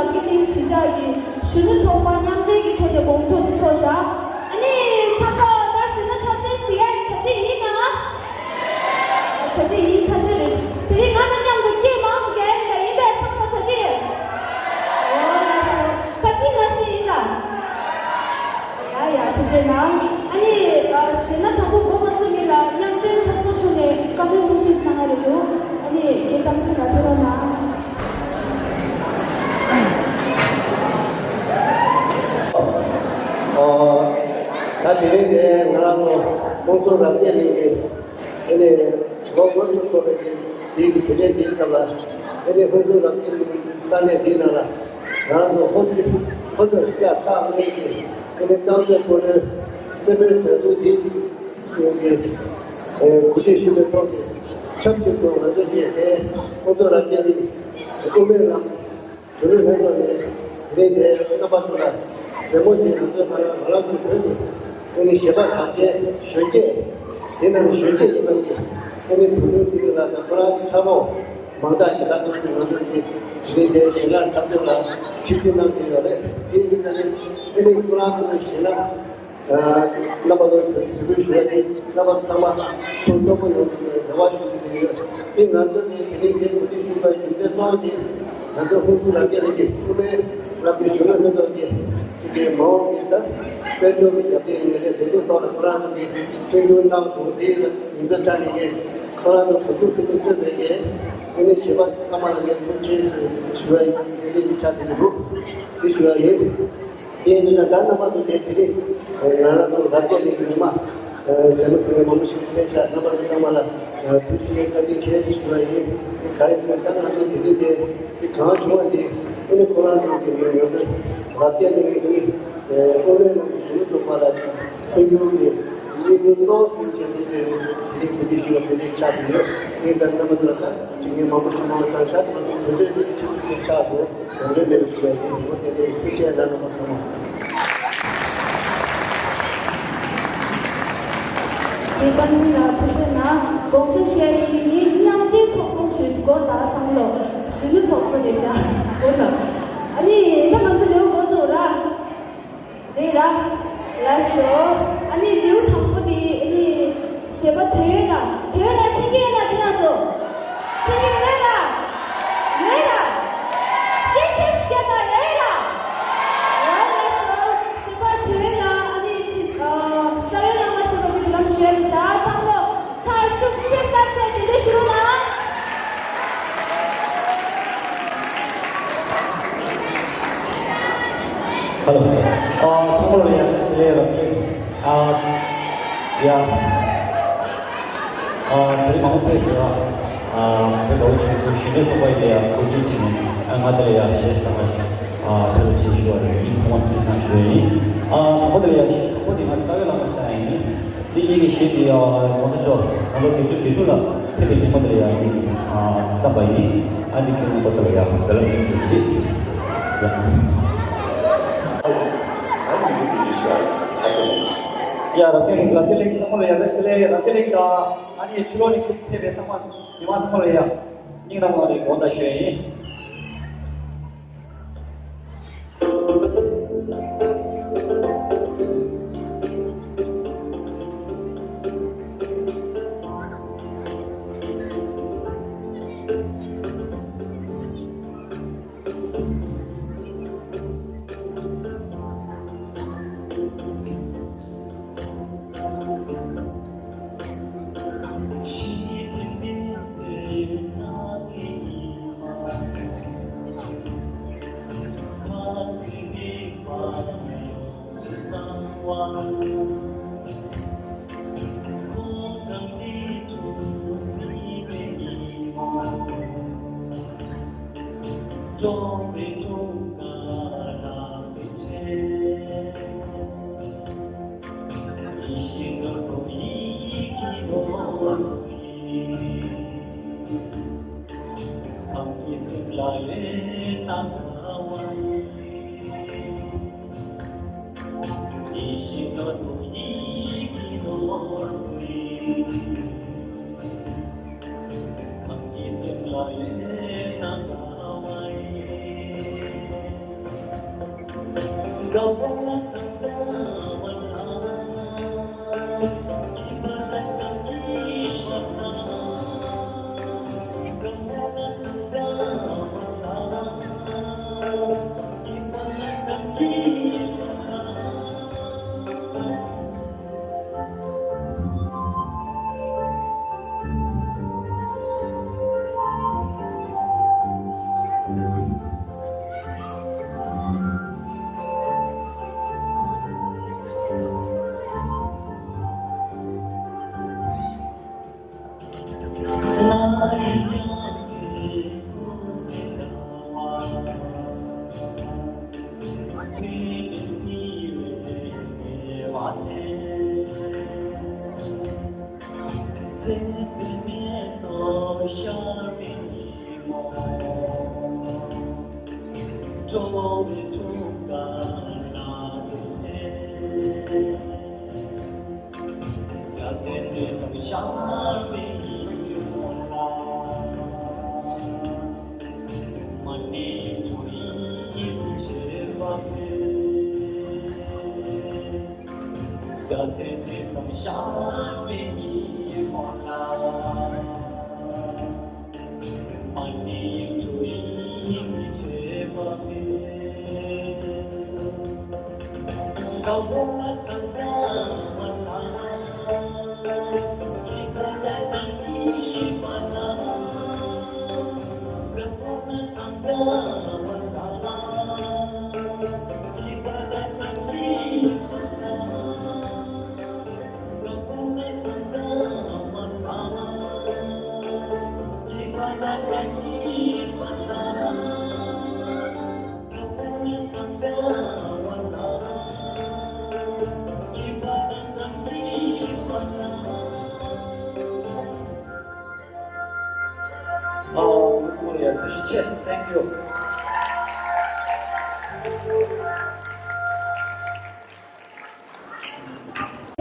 라켓링 시작이 쉬는 정말 얌전히 켜져 멍청이 쳐샤 아니 잠깐 다시는 첫째 첫째 첫째 이 카즈를 그리 가는 양도 게 마음게 나 입에 탁탁 첫째 같이 가시나 야야 그제나 아니 신나 타고 고맙습니다 얌전히 찾고 중에 까메 송신 상하려도 아니 이 깜짝아 들어나 다 되는데 나라도 공소를 하는데 근데 너무 좋고 이게 부재 되니까 근데 공소를 하는 산에 되나라 나라도 혼자 쉽게 앞서 하는데 근데 당장 보는 세면 저도 여기 구체심을 보게 참직도 완전히 공소를 하는 꿈에랑 술을 해서는 그래 나빠도라 세모지 먼저 말아줄 거니 근데 시바 자체 쉽게 얘는 쉽게 이만 근데 부족들이 나타 프라이 차로 망다지 나도 쓰는데 근데 신랑 잡혀라 지키는 데요래 이제는 근데 프라이는 신랑 나바도 쓰고 싶은데 나바도 상마 돈도 여기 나와주는 이 남자들이 되게 되게 수가 있는데 저한테 남자 혼수라게 되게 꿈에 나도 주는 거지 이게 뭐입니다. 배조가 되는데 대도 돌아가는 최근 남성들이 인도자리에 그러나 부족한 것들에게 근데 시바 사만하게 도치 수와이 되게 차들고 이 수와이 얘는 단나마도 되게 나라도 갖게 되니까 세무스에 몸시키는 자 나바도 사만아 부족한까지 제일 수와이 가이선 단나도 되게 그 좋아데 근데 코로나도 되게 갖게 되게 오늘은 무슨 좀 말하지 생각이 이게 또 순전히 이게 부딪히고 되게 차고요 이 단나마도가 지금 마음속으로 간다 도저히 지금 차고 언제 될 수가 있고 되게 그치 않는 것처럼 이번지나 부시나 공司学语양재重复学过大长楼是重复一下我呢 아니 나 먼저 내가 먼저 오라 내라 라서 아니 내가 당분이 아니 시바 대회나 피기나 지나서 피기 내라 예체스게나 내라 라서 시바 대회나 아니 자유나 마시고 지금 쉬어자 장로 차 숙취했다 제대로 쉬어나 Halo, semua yang sebenarnya, ya, dari mana pun saya, kalau saya sudah sampai dia, kunci sini, ada ya, saya setengah, kalau saya sudah informasi nasional, ada ya, semua dengan cara lama sekarang ini, ini saya masa jauh, kalau kecuali lah, tapi ada ya, sampai ini, ada kita pasal ya, dalam situasi, ya. Ya, rakyat sama ya, sekarang rakyat ani curoni kita sama, lima sama ya, ini nama dari kota Syekh. 무슨 말이야? 두시체, 땡큐.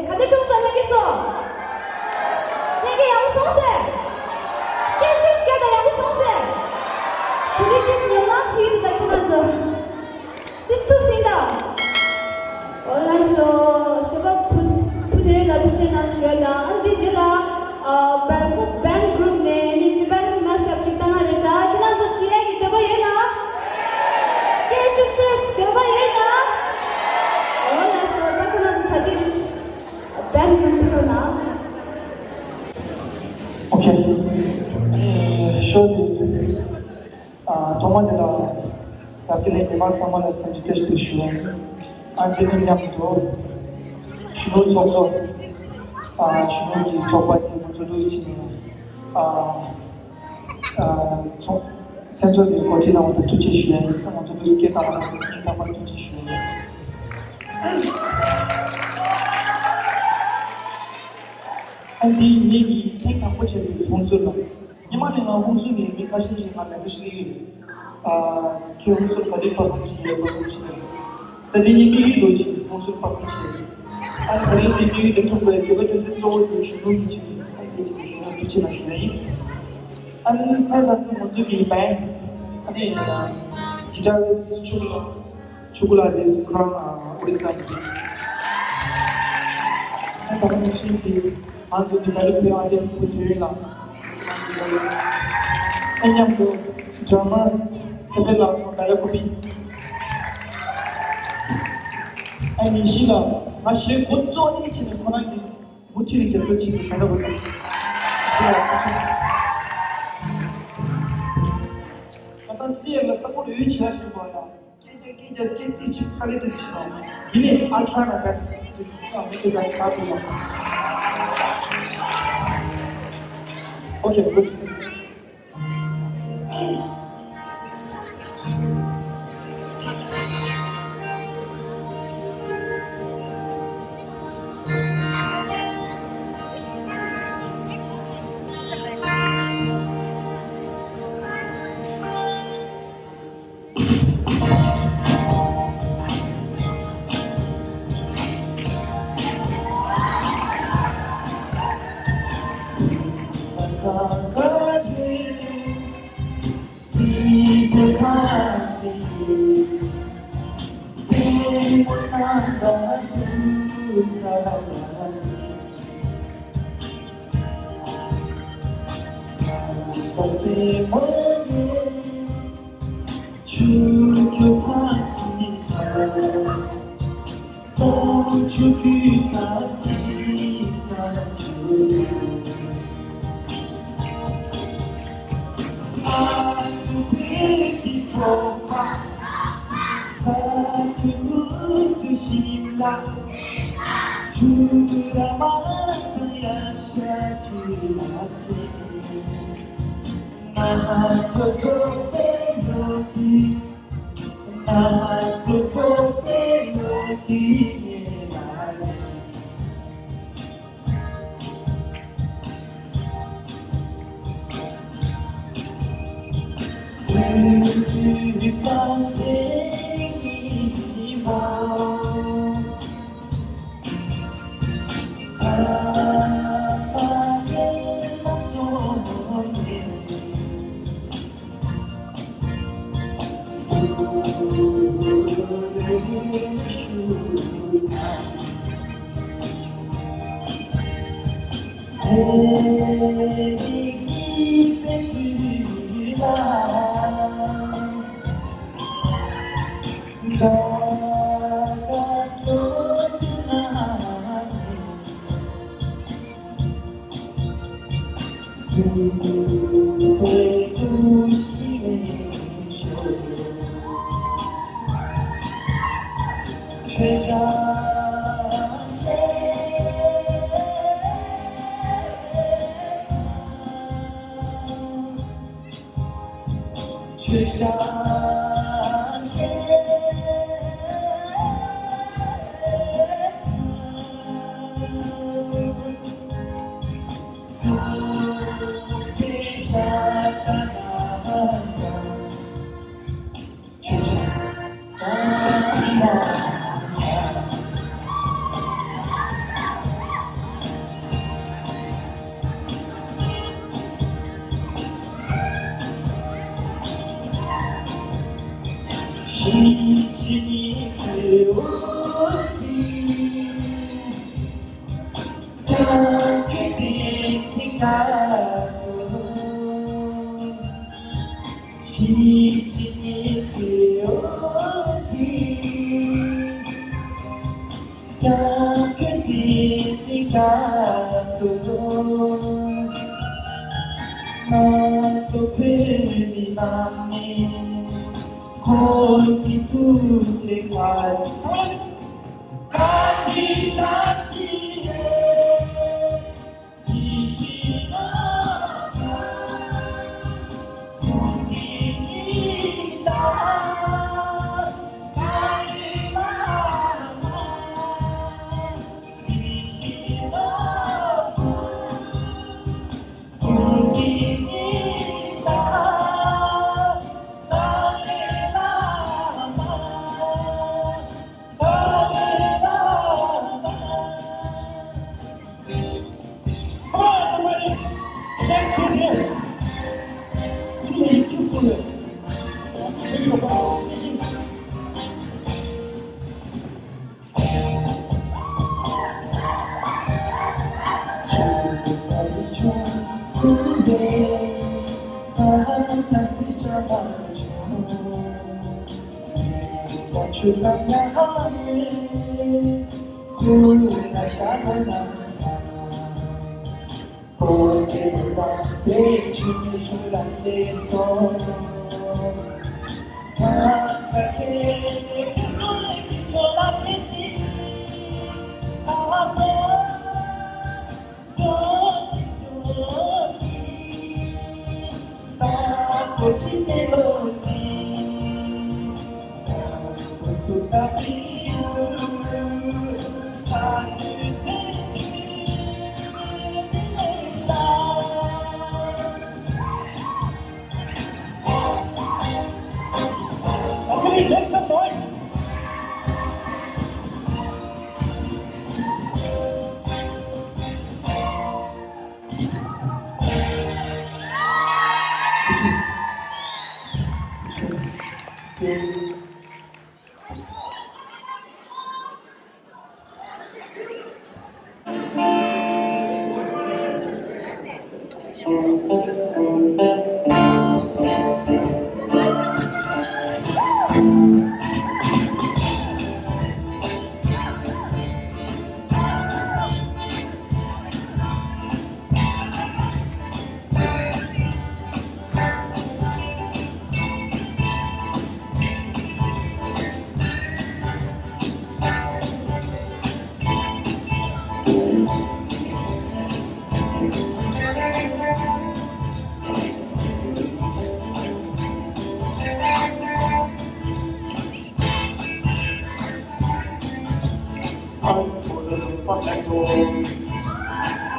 같이 청소 안 하겠죠? 내게 양부 청소! 깨치스까지 양부 청소! 우리 영화 치기도 잘 통하죠? 디스톡스인다! 원래서 시각 부대가 도시나 쉬어야 안 되지라 band group ने नीचे band mashup चिकता हमारे साथ ना तो CA की तब ये ना क्या success तब ये ना और ना सोचा को ना तो चाची band group को ना Okay. Surely, Tomanela, Rapile Kemal Saman at St. Test issue, and then Yamto, she knows also, she knows it's all introduced essentially continue on the two issues, and to do skate on the two issues. And the Navy take up which is Monsula. Yamani Monsuni, because she has necessarily kills the Padipa. The Navy which is Monsul Papanchi. And the Navy the two way to get the told you should know which is to China's. And third of the Monsuki band, the guitarist Chugula is from Orissa. And also developing artists with Hela. And young drummer, Sabella from Balakopi. And Mishila, I share good zone each and connecting Mutti the Gucci Balakopi. As I'm still a support each has before you. Just get this quality. I'll try my best to make you guys happy. Okay, good. 같은 사랑이 어제 머리에 죽여봤으니까 또 죽이 살지 않죠 아주 베끼고 사귀는 신랑 주라 말아야 샤주라지 나서 좁대놓기 나서 좁대놓기에 나지 그 선생님이 사랑의 목소리 노래를 슈다 내리기 뺏기라 너가 쫓아나니 누구의 두심의 쇼 최장세 시친이 그어지 그렇게 생각도 시친이 그어지 그렇게 생각도 나서 괜히 맘이 고기 두제 같이 사치에 이 시간 고기이다 빨리 만나 이 시간 고기이다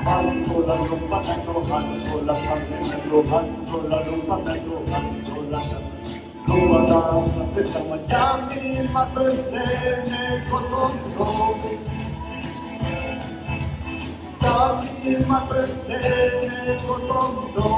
Hansola lumpamento, hansola cammino, hansola lumpamento, hansola luada, petama jami mapesene kotonso, jami mapesene kotonso.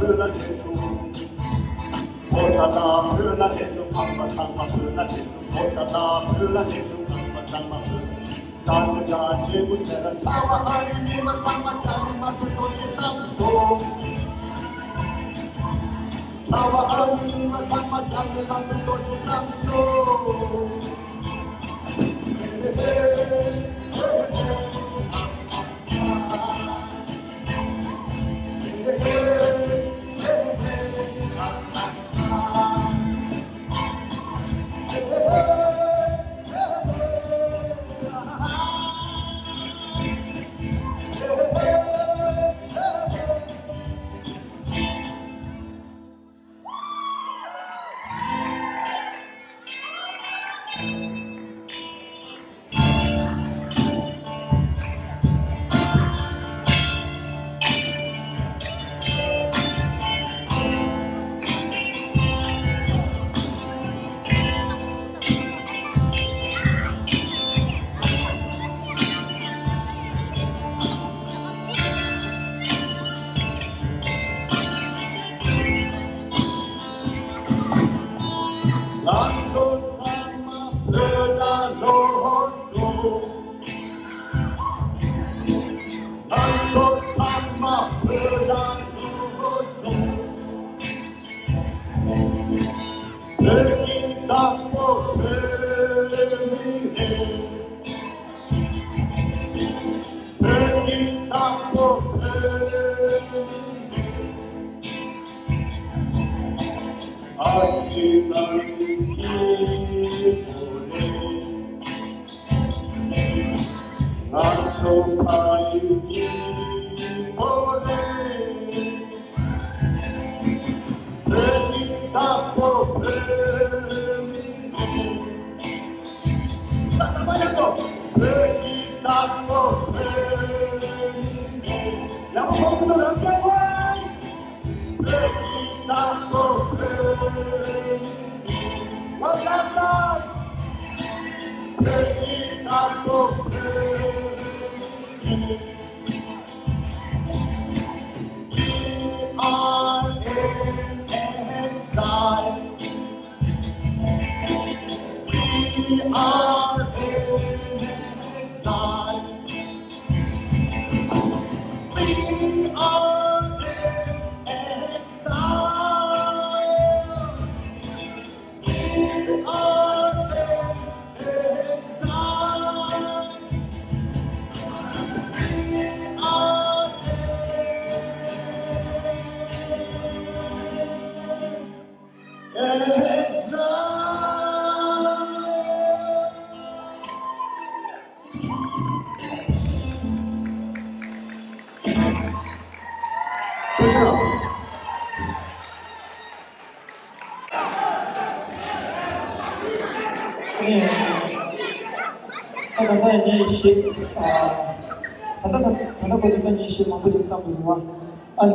Pula Jesu, Otala Pula Jesu, Papa Sama Pula Jesu, Otala Pula Jesu, Papa Sama Pula. Tanya Jani Mutera Tawa Hari Nima Sama Jani Matutoshi Tamso. Tawa Hari Nima Sama Jani Matutoshi Tamso.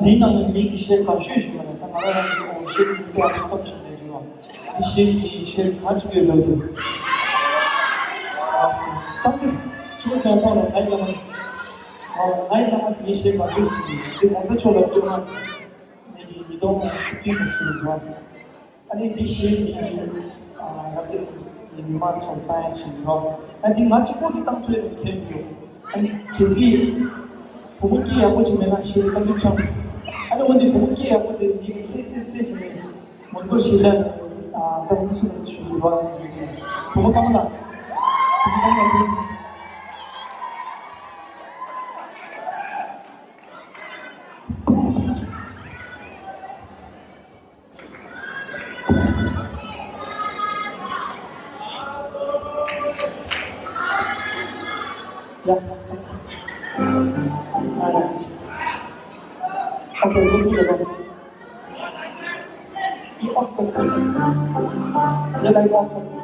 Dina ilk işe karşı düşmanı, tamamen o şekilde yapmak için mecbur. İşe kaç bir ödü. Sanki çok yapalım, aylamak işe karşı düşmanı. Bir fazla çok durmak, 이동 특징이 있습니다. 아니, DC, 이만 정말 지금 아니 마치 꼬리 땅틀에 개요 아니 계시 부모끼리 아버지면 하시는 깜짝 아니 근데 부모끼리 아버지 이게 쎄쎄쎄시네 뭔가 시작 아 다른 수는 주의와 이제 부모 까물라 Yeah. Okay, go to the room. You off the phone. You like off the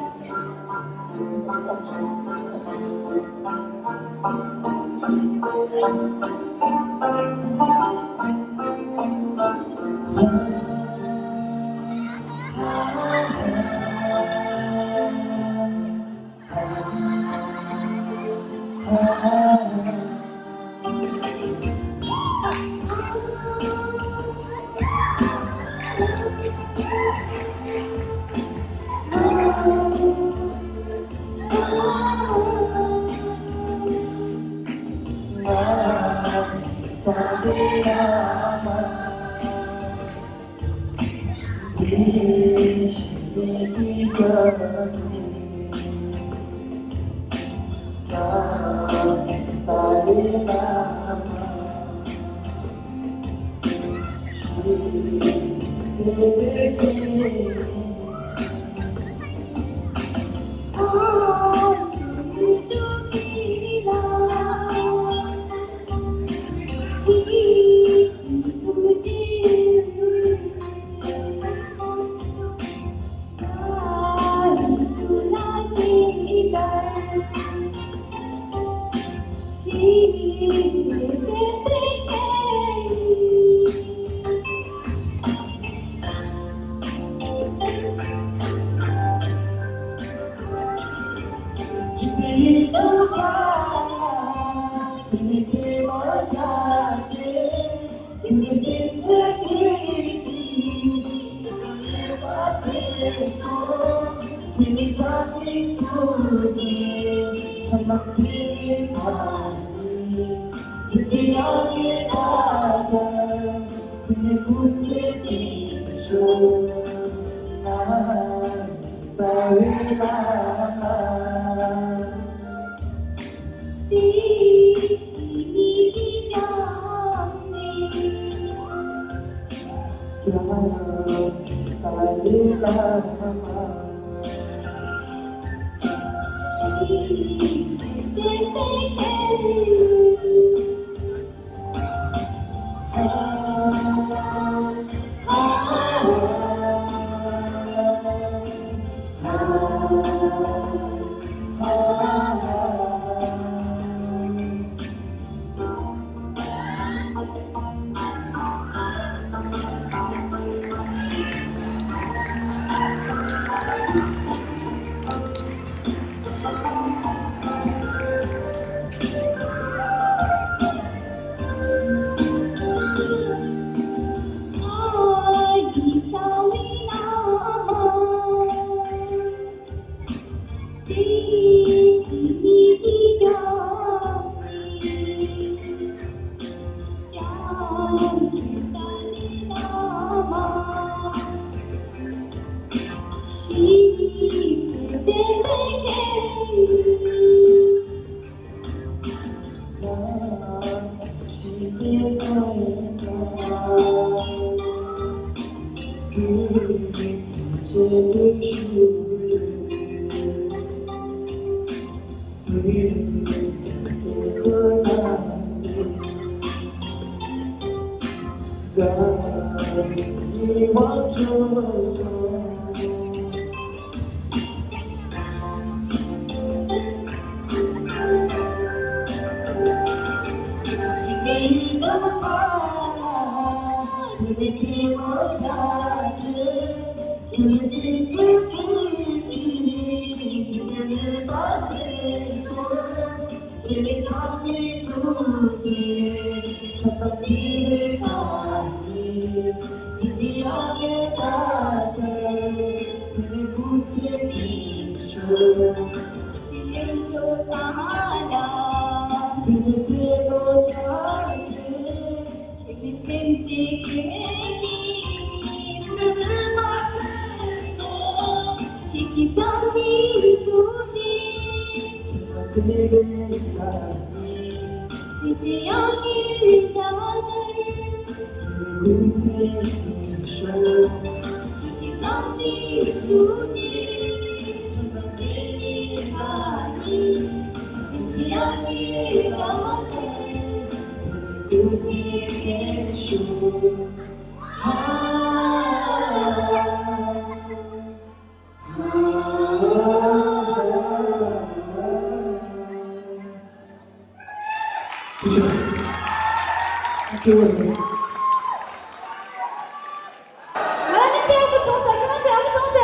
말하는 게 아무 청사, 그런데 아무 청사.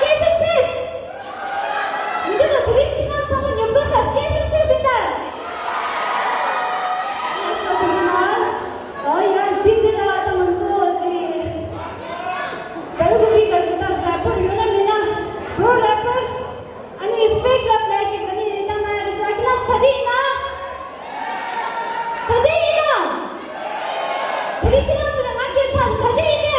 깨실치스. 이제는 드림킹한 성은 용도샷 깨실치스이다. 그렇지만, 야, 디지털 하면서 지. 배우기가 지금 래퍼 유명이나 브로 래퍼 아니 페이크 랩 내지 아니 일단은 시작이나 사진이나 자제이나 드림킹한스는 남길탄 자제이네.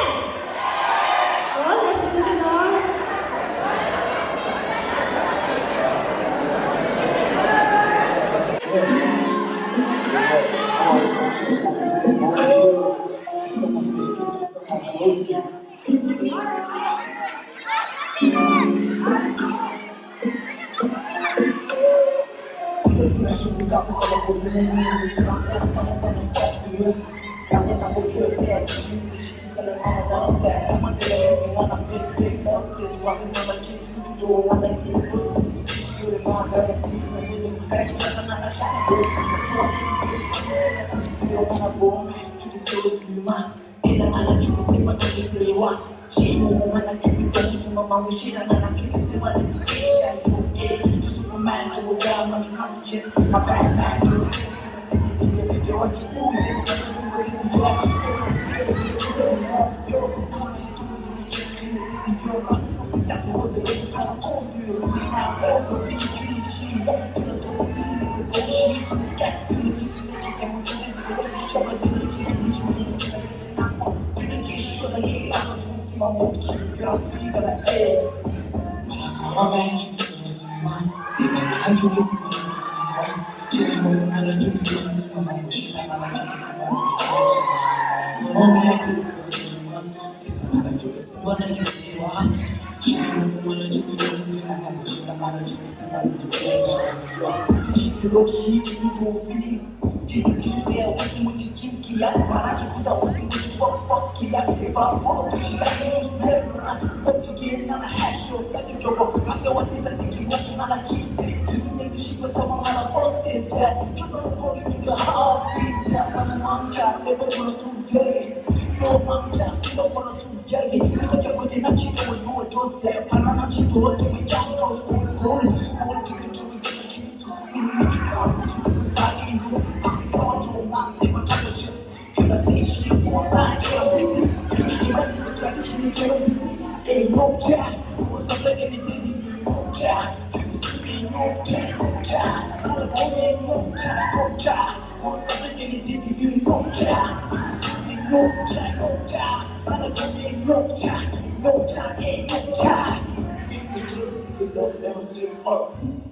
let's listen on.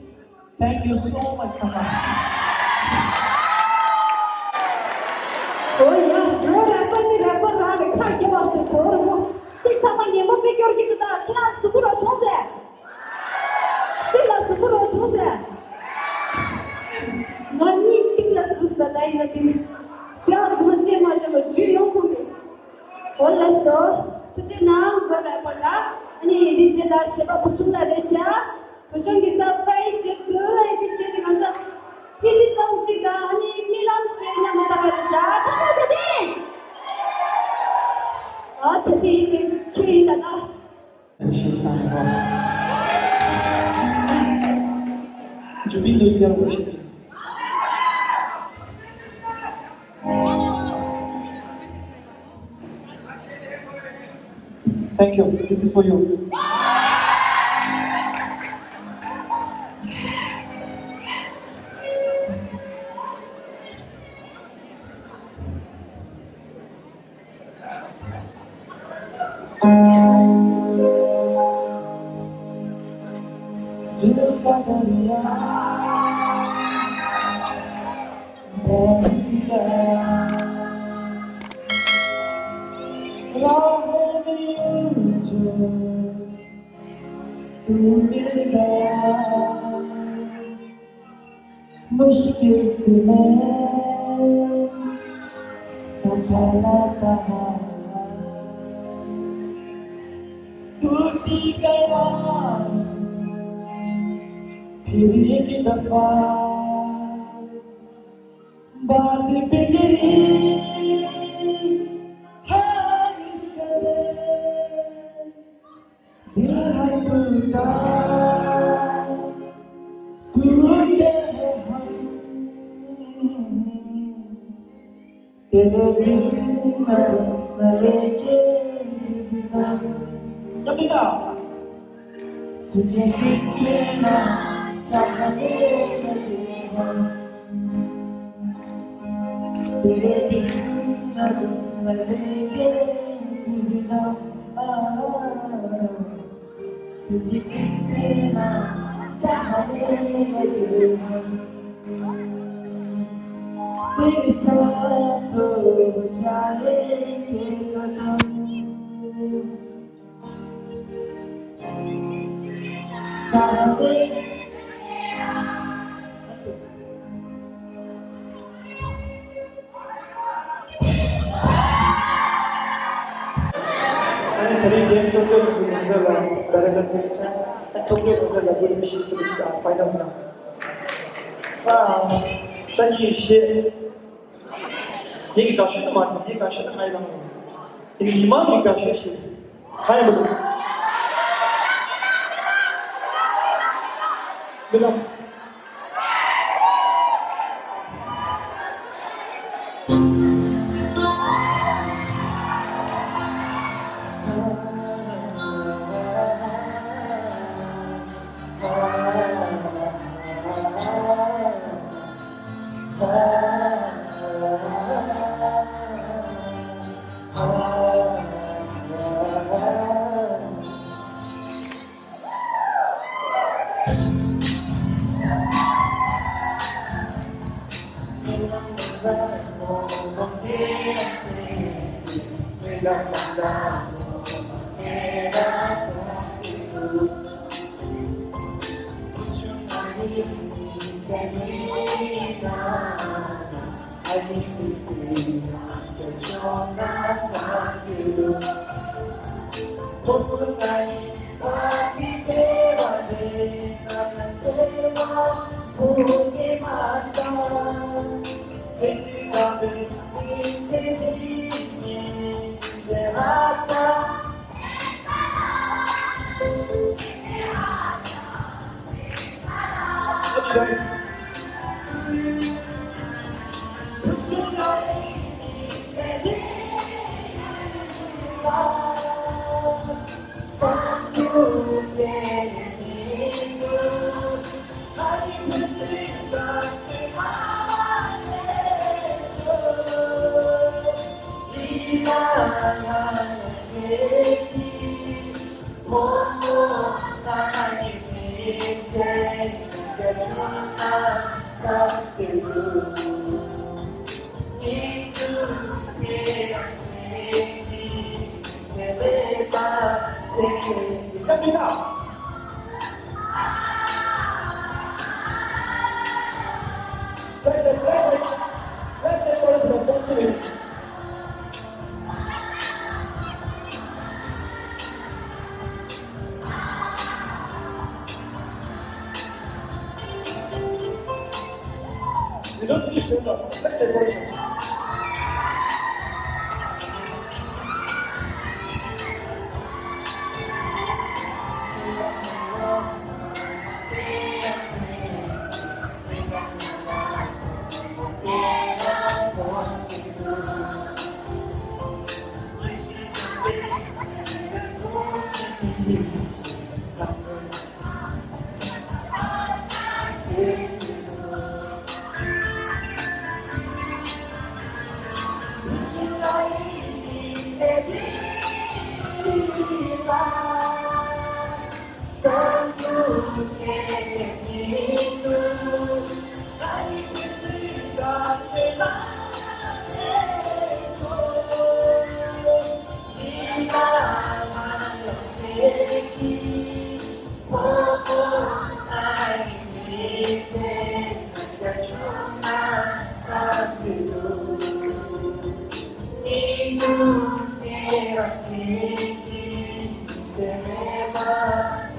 Thank you so much, Sangha. 야, 브로 래퍼니 래퍼라는 칼게 왔어. 저러고 식사만 예문 비교기도다. 클라스 브로 총세. 실라스 브로 총세. 많이 띵났었어. 나이나띵. 제가 두 제마들 주요 공개. 원래서 투지나 브로 래퍼라. 아니 디지털 시바 부sun나 레시아. 부sun기 서프라이즈 그라 이디시 간자. hindi songsiga ani milam shenya matagarisa chapachadi chati khida na Jubin do tiar worship. Thank you. This is for you. दरिया बह गया राहों में जो तू मिल गया मुश्किल से मैं संभाला कहा टूटी गया फिर एक दफा बात बिगड़ी है इस कदर दिल है टूटा टूटे हैं हम तेरे बिन न लेके बिना कविता तुझे कितना चाहने लगे हम तेरे बिन न लेके बिना तुझे कितना चाहने लगे हम तेरे साथ हो जाएंगे कदम चाहते And today game show to Manzala, better luck next time. And Tokyo Manzala, good wishes for the final now. 但一些얘기 가시는 말, 얘기 가시는 말이랑 이게 미만 가시시 하이브로 그냥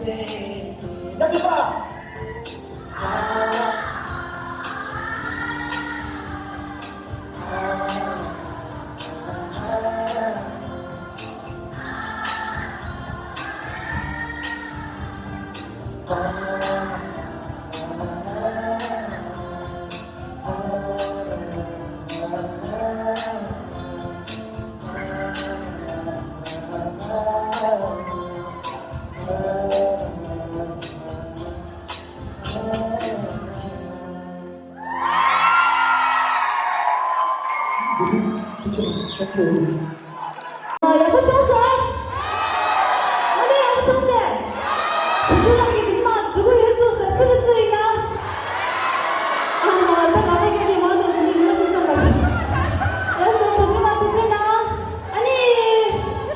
要不吧？야구 청소! 어디 야구 청소? 부실하게 님만 누구 해줬어? 술을 쓰이가? 나 남의 괜히 맞아서 니를 신선하게. 알았어, 부실아. 아니,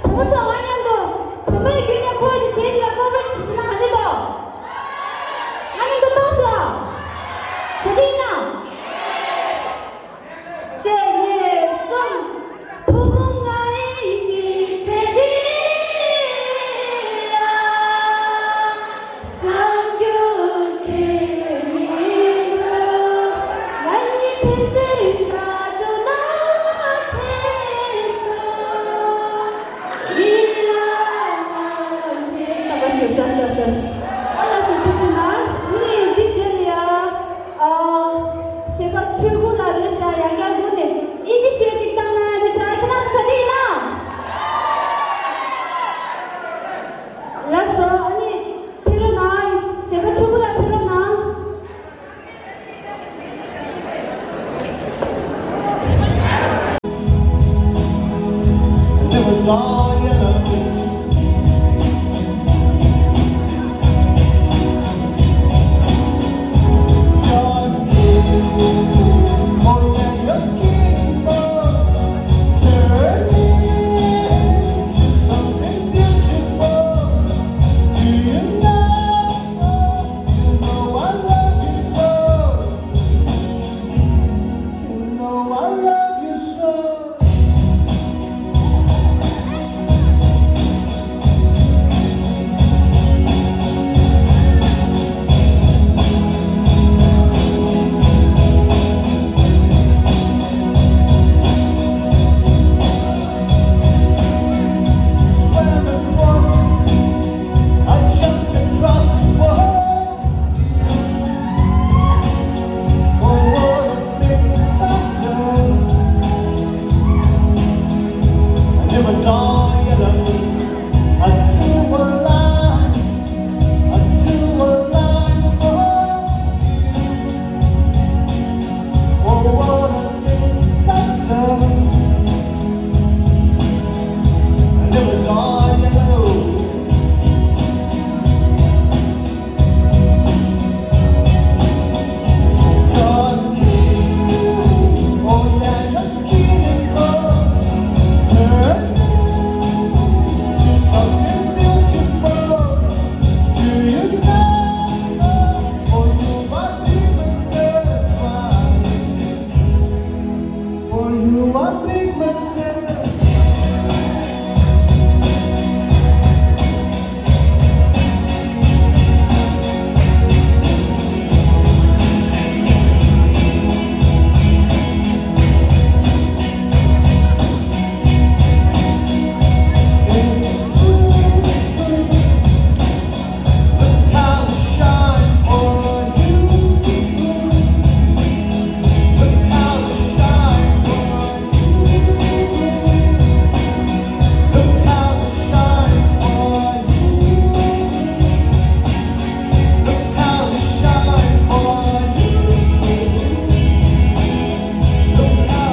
부모처 왕년도 부모의 괜히 구하지 시애니가 껌을 치시나 하니도. 왕년도 똥쇼! 저기 있나? 제예성 부모가의 미세리라 삼겹케미로 난이 펜슬 가져나해서 일라제 나 마시오 쉬어 알았어 부지나 우리 디제니야 제가 출근하는 샤 양양군에 인지시에 직당나는 샤 그나서 사디나 알았어 아니 필요나 제가 출근할 필요나 It was all yellow. Your skin, oh yeah, your skin was turning to something beautiful. Do you know I love you so. You know I love you so. Swam across, I jumped across the world. Oh, what a thing I've done. And it was all yellow until a line for you. Oh, what a thing I've done. And it was all yellow. Your skin, oh yeah, your skin was turning to something beautiful. Do you know? Oh, you might be myself. For you, I think myself. It's true. Look how I shine for you. Look how I shine for you. Look how I shine for you. Look how I shine for you. Look how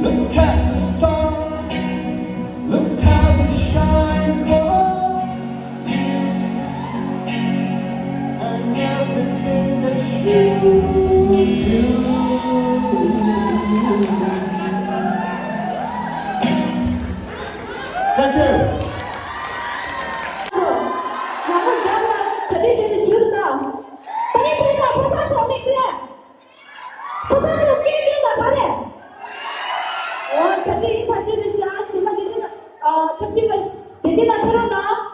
Look at the stars. Look how they shine for you. And everything that you do. Thank you. 야구 야구 저대시는 쉬어도다 빨리 저희가 부산서 믹스 부산서 게임인가 가래 저대 인타 치는 샤 신발 디시는 잠시만 대신아 털어놔.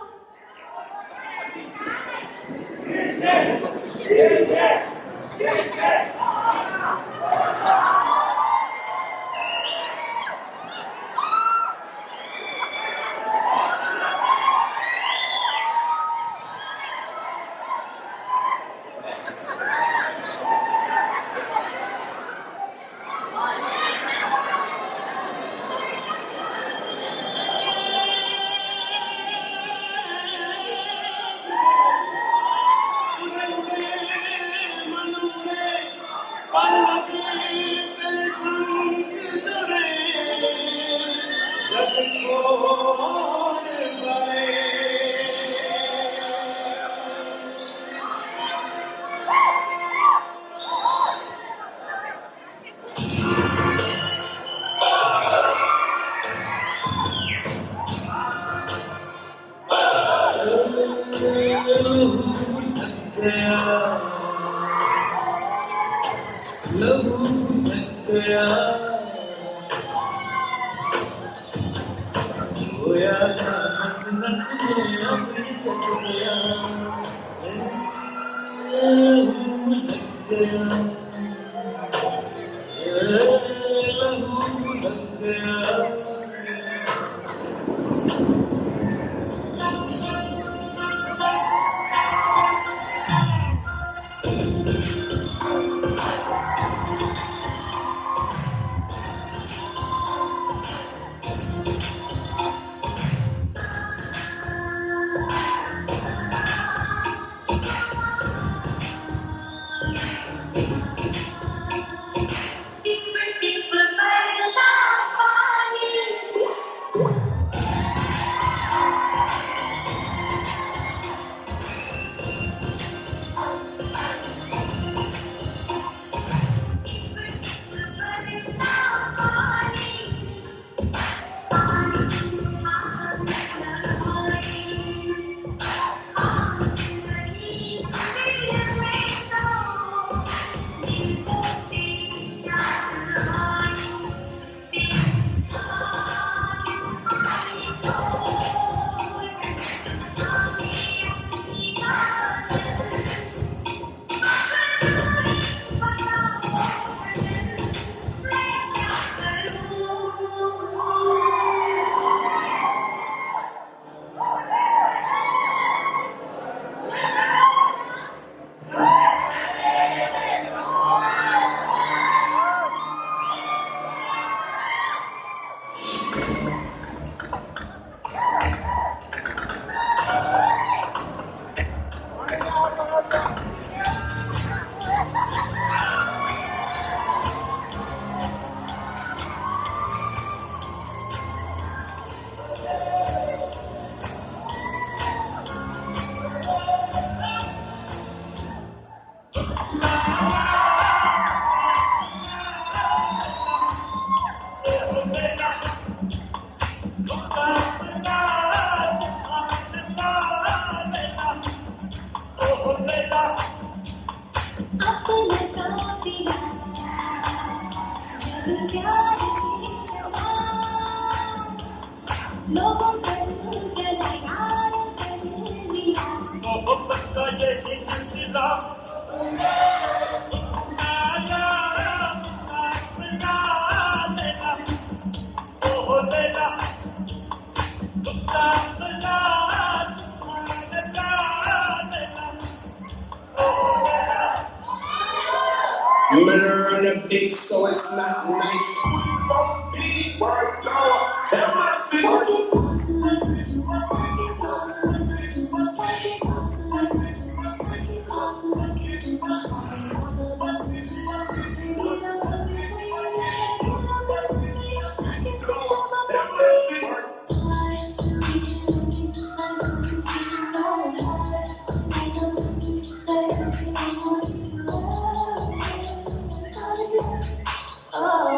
Mirror on the beat, so it's not nice. Oh.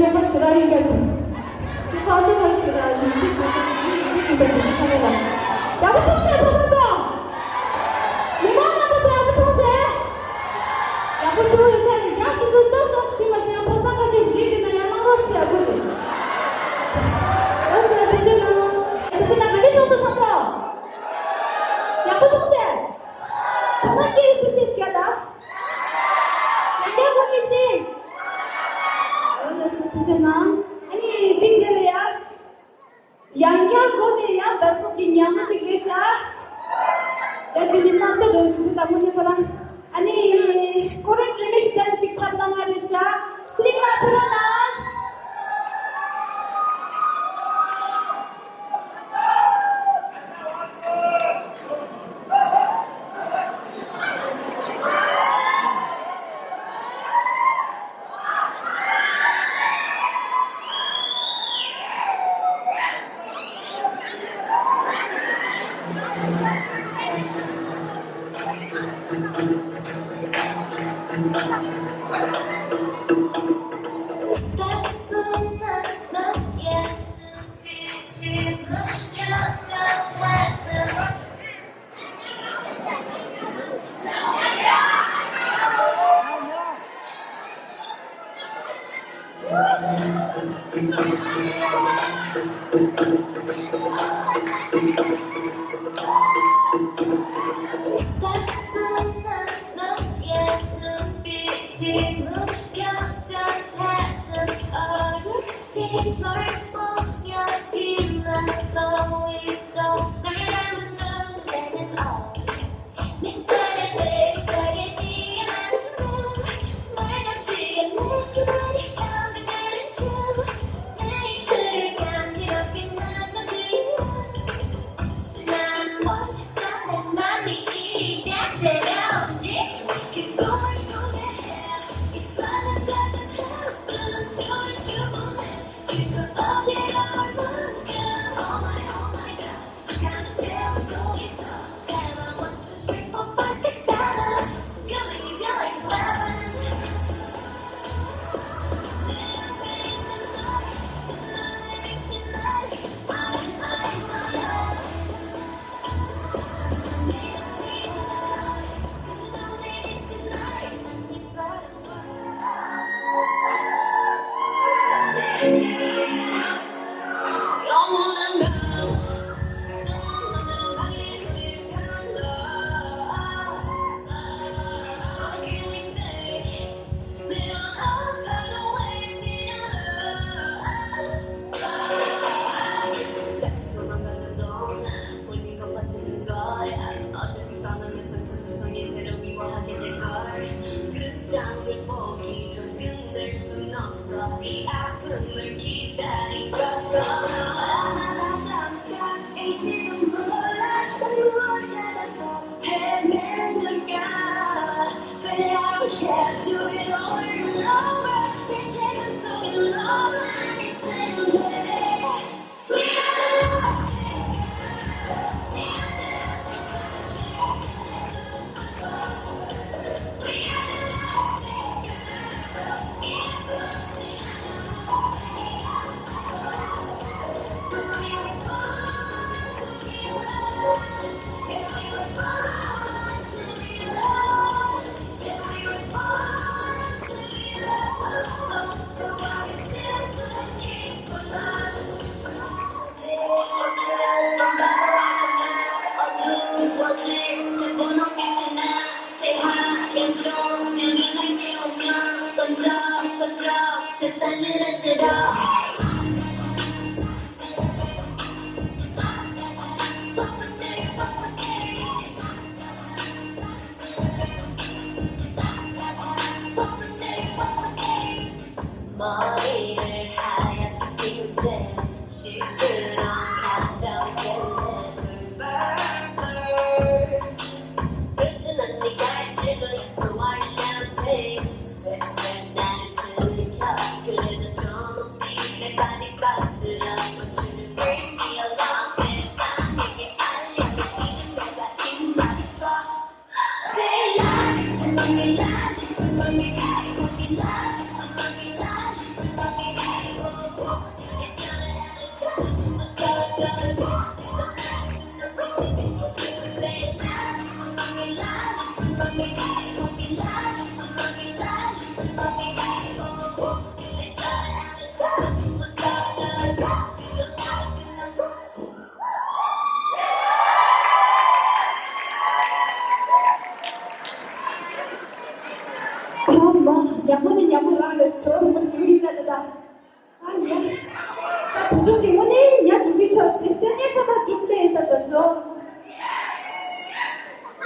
이렇게 하시라 이거든. 이거 어떻게 하시라 이렇게 시대 괜찮아요. 야구 청소해 보세요. 이만한 보세요 야구 청소해. 야구 청소해. 야구 좀 떠서 심하시면 보상하실 수 있는 야망으로치 야구지. 알았어요 드시나 걸리셔서 상담. 야구 청소해. 전화기 실시스키 하다. 야구기지. Sana, ani DJ ya, yang kya kone ya, berko kinyam cikresha, dan bini macam dong cuci tamu ni pernah, ani Korean remix dan sikap tangan resha, selima pernah. show machine là da. À nhá. Ta phụ giúp thì muốn đi nhá chuẩn bị cho thì sẽ nhá cho ta chuẩn bị ta được rồi.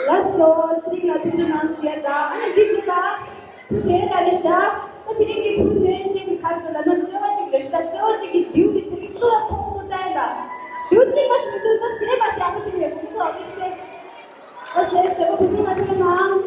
Là số chỉ là tự nhiên ăn xe da, anh đi chứ da. Phụ thế là lấy sa. Ta thì cái phụ thế xe thì khai là nó sẽ chỉ lấy sa sẽ chỉ cái điều thì thì số phong một tay da. Điều gì mà sự tự ta sẽ mà sẽ không sẽ không sao biết sẽ. Ta sẽ phụ giúp là cái nào.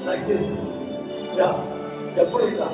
Like this. Yeah. Yeah, put it down.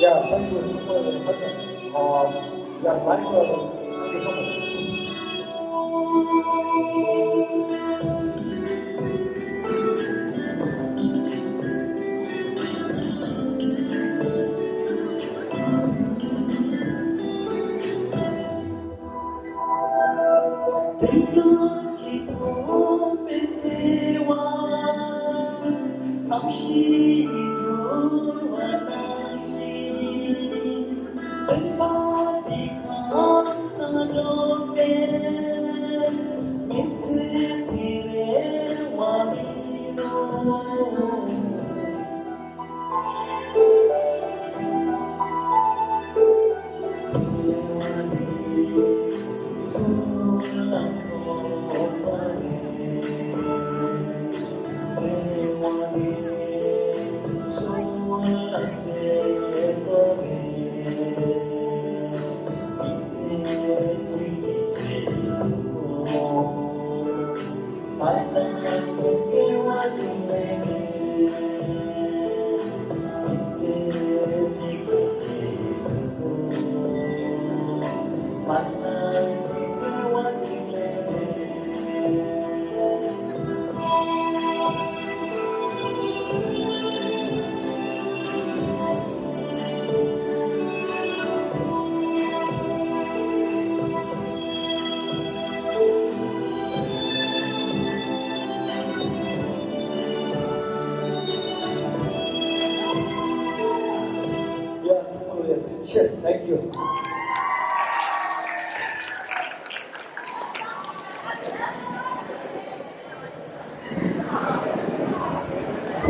Yeah, thank you so much. Yeah, thank you so much. Say one day, so one day.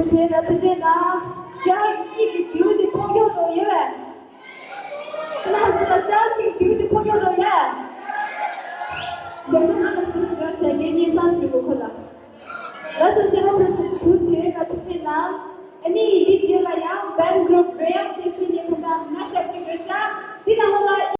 不天的这些呢，家几个丢的朋友都有哎，那是那家几个丢的朋友都有。有的俺们是叫谁给你35块了，但是现在不是不天的这些呢，你理解了呀？Band group 这样的这些同学，那些这个啥，你那么来。